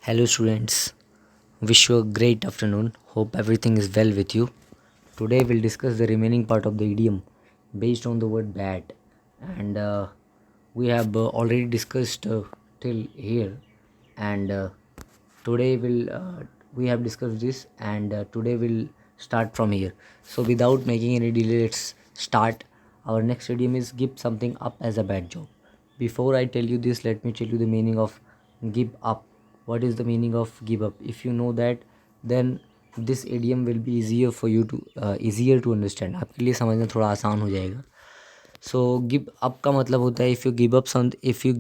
Hello students, wish you a great afternoon. Hope everything is well with you. Today we'll discuss the remaining part of the idiom based on the word bad, and we have already discussed till here, and today we have discussed this, and today we'll start from here. So without making any delay, let's start. Our next idiom is give something up as a bad job. Before I tell you this, let me tell you the meaning of give up. What is the meaning of give up? If you know that, then this idiom will be easier to understand. आपके लिए समझना थोड़ा आसान हो जाएगा. So give up का मतलब होता है if you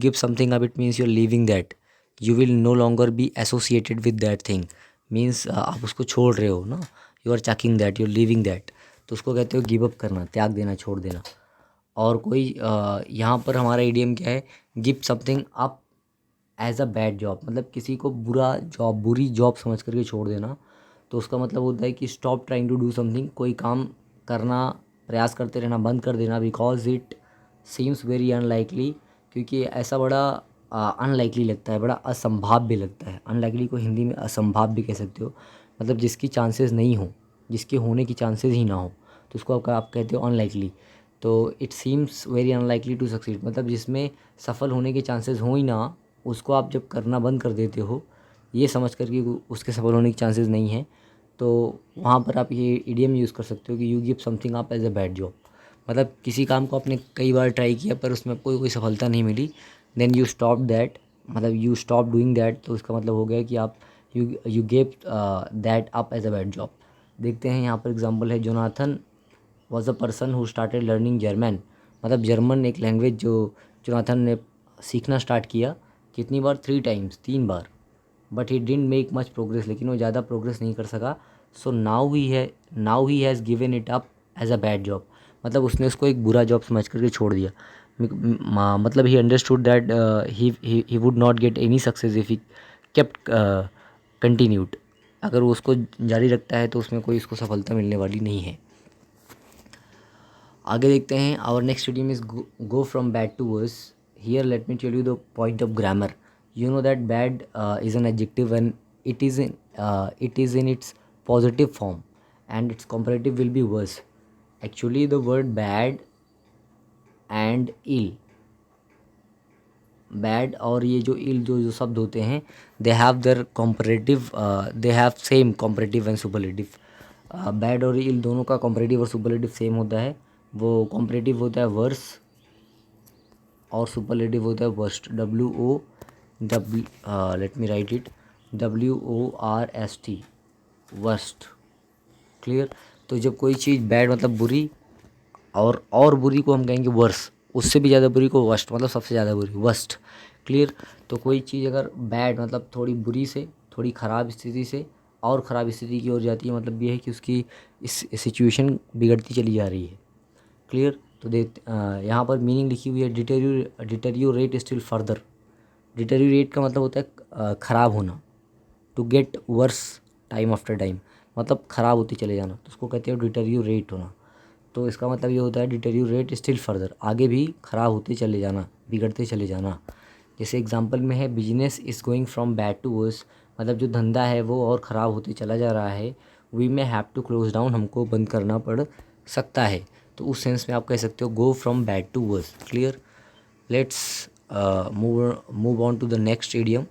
give something up, it means you're leaving that. You will no longer be associated with that thing. Means आप उसको छोड़ रहे हो ना. You are chucking that, you're leaving that. तो उसको कहते हो give up करना, त्याग देना, छोड़ देना. और कोई यहाँ पर हमारा इडियम क्या है, give something up as a bad job, मतलब किसी को बुरी जॉब समझ करके छोड़ देना. तो उसका मतलब होता है कि stop trying to do something, कोई काम करना प्रयास करते रहना बंद कर देना. Because it seems very unlikely, क्योंकि ऐसा बड़ा अनलाइकली लगता है, बड़ा असंभाव्य लगता है. अनलाइकली को हिंदी में असंभाव्य भी कह सकते हो, मतलब जिसकी चांसेस नहीं हो, जिसके होने की चांसेस ही ना हो, तो उसको आप कहते हो अनलाइकली. तो it seems very unlikely to succeed, मतलब जिसमें सफल होने के चांसेस हो ही ना, उसको आप जब करना बंद कर देते हो ये समझ कर कि उसके सफल होने के चांसेस नहीं हैं, तो वहाँ पर आप ये इडियम यूज़ कर सकते हो कि you give something up as a bad job. मतलब किसी काम को आपने कई बार ट्राई किया पर उसमें कोई सफलता नहीं मिली, देन यू स्टॉप दैट, मतलब यू स्टॉप डूइंग दैट. तो इसका मतलब हो गया कि आप you give that up as a bad job. देखते हैं यहाँ पर एग्जाम्पल है, Jonathan was a person who started learning German. मतलब जर्मन एक लैंग्वेज जो जोनाथन ने सीखना स्टार्ट किया. कितनी बार? 3 टाइम्स, 3 बार. But he didn't make much progress, लेकिन वो ज़्यादा प्रोग्रेस नहीं कर सका. So now he has given it up as a bad job. मतलब उसने उसको एक बुरा जॉब समझ करके छोड़ दिया. मतलब he understood that he would not get any success if he kept continued. अगर वो उसको जारी रखता है तो उसमें कोई उसको सफलता मिलने वाली नहीं है. आगे देखते हैं. Our next idiom is go from bad to worse. Here let me tell you the point of grammar. You know that bad is an adjective when it is in its positive form, and its comparative will be worse. Actually the word bad and ill, bad और ये जो ill जो शब्द होते हैं, they have their comparative, they have same comparative and superlative. bad और ill दोनों का comparative और superlative सेम होता है. वो comparative होता है वर्स और सुपरलेटिव होता है worst. Let me right it, WORST, worst. Clear. तो जब कोई चीज़ बैड मतलब बुरी, और बुरी को हम कहेंगे वर्स, उससे भी ज़्यादा बुरी को वर्स्ट, मतलब सबसे ज़्यादा बुरी वर्स्ट. क्लियर. तो कोई चीज़ अगर बैड मतलब थोड़ी बुरी से, थोड़ी ख़राब स्थिति से और ख़राब स्थिति की ओर जाती है, मतलब ये है कि उसकी इस सिचुएशन बिगड़ती चली जा रही है. क्लियर. तो यहाँ पर मीनिंग लिखी हुई है, डिटेरियोरेट स्टिल फर्दर. डिटेरियोरेट का मतलब होता है ख़राब होना. To get worse time after time, मतलब ख़राब होते चले जाना, तो उसको कहते हैं डिटेरियोरेट होना. तो इसका मतलब ये होता है डिटेरियोरेट स्टिल फर्दर, आगे भी ख़राब होते चले जाना, बिगड़ते चले जाना. जैसे एग्जांपल में है, business is going from bad to worse, मतलब जो धंधा है वो और ख़राब होते चला जा रहा है. We may have to close down, हमको बंद करना पड़ सकता है. तो उस सेंस में आप कह सकते हो go from bad to worse. Clear. Let's move on to the next idiom,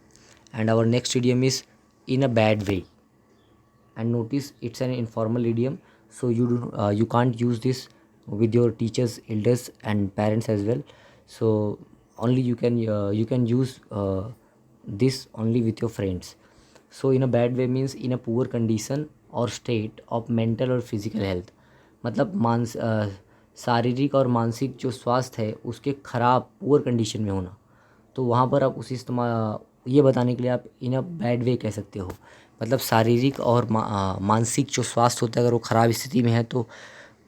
and our next idiom is in a bad way. And notice it's an informal idiom, so you can't use this with your teachers, elders and parents as well. So only you can use this only with your friends. So in a bad way means in a poor condition or state of mental or physical health, मतलब शारीरिक और मानसिक जो स्वास्थ्य है उसके ख़राब poor condition में होना. तो वहाँ पर आप उसी इस्तेमाल ये बताने के लिए आप इन अ बैड वे कह सकते हो. मतलब शारीरिक और मानसिक जो स्वास्थ्य होता है अगर वो ख़राब स्थिति में है, तो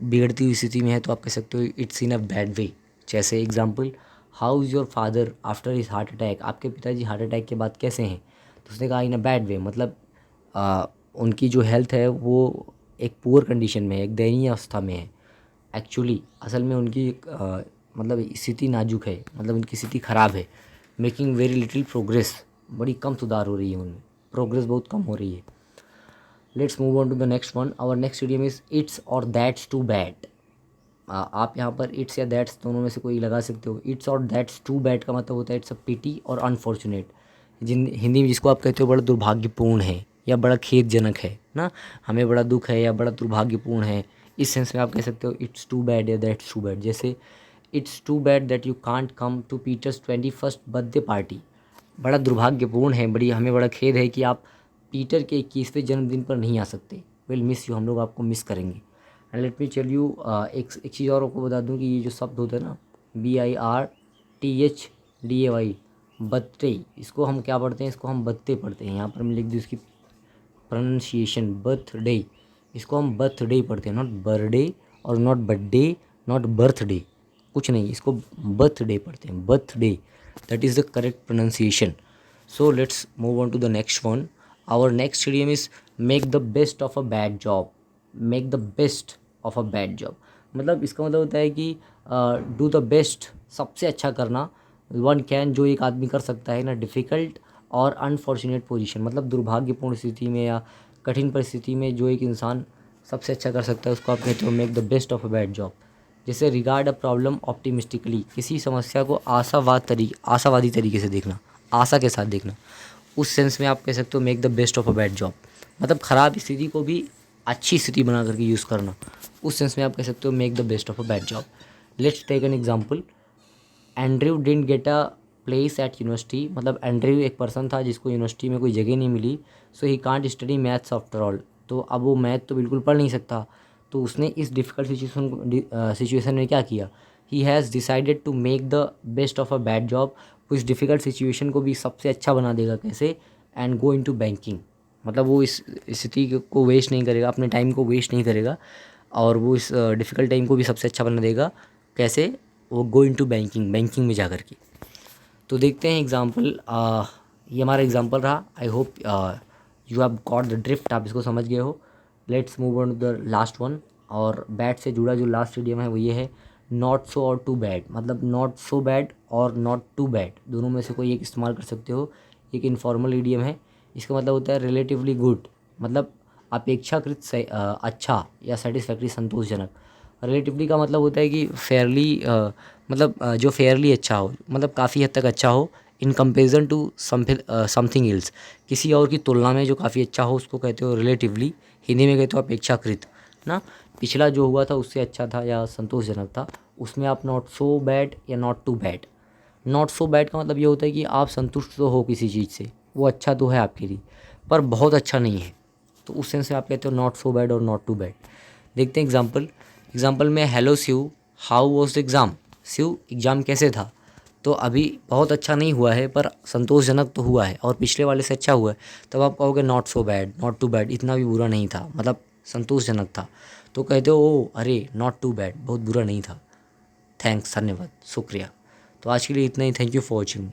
बिगड़ती हुई स्थिति में है, तो आप कह सकते हो it's in a bad way. जैसे example, how is your father after his heart attack. आपके पिताजी हार्ट अटैक के बाद कैसे हैं? तो उसने कहा इन अ बैड वे, मतलब उनकी जो हेल्थ है वो एक पुअर कंडीशन में है, एक दयनीय अवस्था में है. एक्चुअली असल में उनकी मतलब स्थिति नाजुक है, मतलब उनकी स्थिति ख़राब है. मेकिंग वेरी लिटिल प्रोग्रेस, बड़ी कम सुधार हो रही है उनमें. प्रोग्रेस बहुत कम हो रही है। Let's move on to the next one. Our next idiom is it's और दैट्स टू बैड। आप यहाँ पर इट्स या दैट्स दोनों में से कोई लगा सकते हो। इट्स और दैट्स टू बैड का मतलब होता है इट्स अ पिटी और अनफॉर्चुनेट, जिन हिंदी में जिसको आप कहते हो बड़ा दुर्भाग्यपूर्ण है या बड़ा खेदजनक है ना, हमें बड़ा दुख है या बड़ा दुर्भाग्यपूर्ण है, इस सेंस में आप कह सकते हो इट्स टू बैड या दैट्स टू बैड। जैसे it's too bad that you can't come to Peter's 21st birthday party. बड़ा दुर्भाग्यपूर्ण है, हमें बड़ा खेद है कि आप पीटर के 21वें जन्मदिन पर नहीं आ सकते। विल मिस यू, हम लोग आपको मिस करेंगे। And let me tell you एक चीज़ और आपको बता दूं कि ये जो शब्द होता है ना, BIRTHDAY, बर्थडे, इसको हम क्या पढ़ते हैं, इसको हम बत्ते पढ़ते हैं। यहाँ पर मैं लिख दूँ इसकी प्रोनाउंसिएशन, बर्थडे, इसको हम बर्थडे पढ़ते हैं, नॉट बर्थडे और नॉट बर्थडे, नॉट बर्थडे, कुछ नहीं, इसको बर्थडे पढ़ते हैं, birthday, that is the correct pronunciation. So let's move on to the next one. Our next idiom is make the best of a bad job. Make the best of a bad job मतलब इसका मतलब होता है कि do the best, सबसे अच्छा करना, one can, जो एक आदमी कर सकता है ना, डिफ़िकल्ट और अनफॉर्चुनेट पोजीशन, मतलब दुर्भाग्यपूर्ण स्थिति में या कठिन परिस्थिति में जो एक इंसान सबसे अच्छा कर सकता है उसको आप कहते हो make the best of a bad job. जैसे रिगार्ड अ प्रॉब्लम ऑप्टिमिस्टिकली, किसी समस्या को आशावादी तरीके से देखना, आशा के साथ देखना, उस सेंस में आप कह सकते हो make the best of a bad job. मतलब ख़राब स्थिति को भी अच्छी स्थिति बना करके यूज़ करना, उस सेंस में आप कह सकते हो make the best of a bad job. Let's take an example. Andrew didn't get a place at university, मतलब एंड्रयू एक पर्सन था जिसको यूनिवर्सिटी में कोई जगह नहीं मिली, so he can't study maths after all, तो अब वो मैथ तो बिल्कुल पढ़ नहीं सकता, तो उसने इस डिफ़िकल्ट सिचुएशन में क्या किया, he has decided to make the best of a bad job. वो इस डिफ़िकल्ट सिचुएशन को भी सबसे अच्छा बना देगा, कैसे, एंड गो इनटू बैंकिंग, मतलब वो इस स्थिति को वेस्ट नहीं करेगा, अपने टाइम को वेस्ट नहीं करेगा, और वो इस डिफ़िकल्ट टाइम को भी सबसे अच्छा बना देगा, कैसे, वो गो इनटू बैंकिंग में जा कर के। तो देखते हैं एग्जांपल, ये हमारा एग्जांपल रहा। I hope you have got the drift, आप इसको समझ गए हो। Let's move on to the last one. और बैड से जुड़ा जो लास्ट इडियम है वो ये है नॉट सो और टू बैड, मतलब नॉट सो बैड और नॉट टू बैड दोनों में से कोई एक इस्तेमाल कर सकते हो। एक इनफॉर्मल इडियम है, इसका मतलब होता है रिलेटिवली गुड, मतलब अपेक्षाकृत अच्छा या सेटिस्फैक्ट्री, संतोषजनक। रिलेटिवली का मतलब होता है कि फेयरली, मतलब जो फेयरली अच्छा हो, मतलब काफ़ी हद तक अच्छा हो, in comparison to something else, किसी और की तुलना में जो काफ़ी अच्छा हो उसको कहते हो रिलेटिवली, हिंदी में कहते हो अपेक्षाकृत ना। पिछला जो हुआ था उससे अच्छा था या संतोषजनक था, उसमें आप नॉट सो बैड या not too bad. Not so bad का मतलब ये होता है कि आप संतुष्ट तो हो किसी चीज़ से, वो अच्छा तो है आपके लिए, पर बहुत अच्छा नहीं है, तो उस सेंस से आप कहते हो नॉट सो बैड और नॉट टू बैड। देखते हैं एग्जाम्पल में, hello Shiv, how was the exam. Shiv, exam कैसे था। तो अभी बहुत अच्छा नहीं हुआ है पर संतोषजनक तो हुआ है और पिछले वाले से अच्छा हुआ है, तब आप कहोगे not so bad, not too bad, इतना भी बुरा नहीं था, मतलब संतोषजनक था, तो कहते हो ओ अरे नॉट टू बैड, बहुत बुरा नहीं था। थैंक्स, धन्यवाद, शुक्रिया। तो आज के लिए इतना ही। Thank you for watching.